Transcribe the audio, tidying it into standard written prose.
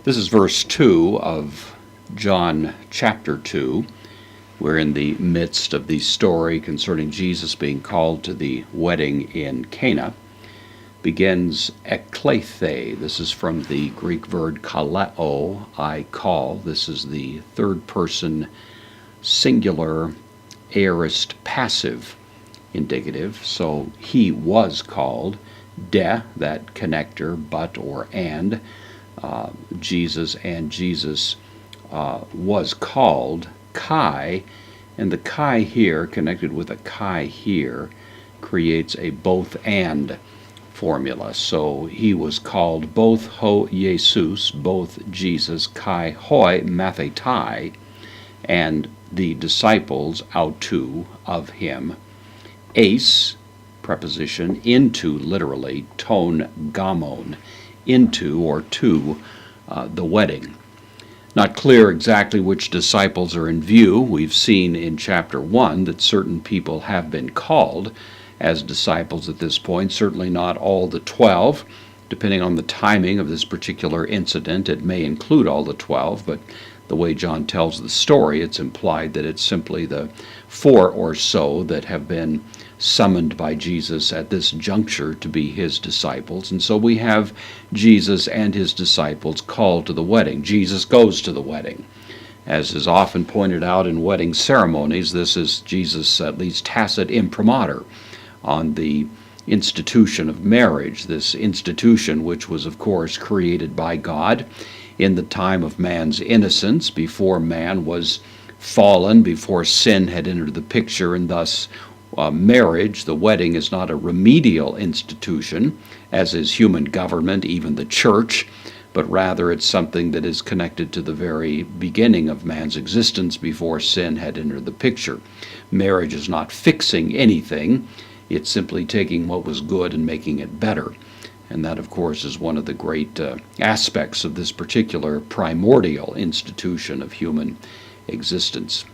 This is verse 2 of John chapter 2. We're in the midst of the story concerning Jesus being called to the wedding in Cana. Begins eklethe. This is from the Greek verb kaleo, I call. This is the third person singular aorist passive indicative. So he was called. De, that connector, but or and. Jesus and Jesus was called. Kai, and the Kai here, connected with a Kai here, creates a both and formula. So he was called both ho Jesus, both Jesus, Kai hoi mathetai, and the disciples autou of him. Ace, preposition, into, literally, ton gamon, into or to the wedding. Not clear exactly which disciples are in view. We've seen in chapter 1 that certain people have been called as disciples at this point, certainly not all the 12. Depending on the timing of this particular incident, it may include all the 12, but the way John tells the story, it's implied that it's simply the 4 or so that have been summoned by Jesus at this juncture to be his disciples. And so we have Jesus and his disciples called to the wedding. Jesus goes to the wedding. As is often pointed out in wedding ceremonies, this is Jesus' at least tacit imprimatur on the institution of marriage, this institution which was of course created by God in the time of man's innocence, before man was fallen, before sin had entered the picture, and thus marriage, the wedding, is not a remedial institution, as is human government, even the church, but rather it's something that is connected to the very beginning of man's existence before sin had entered the picture. Marriage is not fixing anything, it's simply taking what was good and making it better. And that, of course, is one of the great aspects of this particular primordial institution of human existence.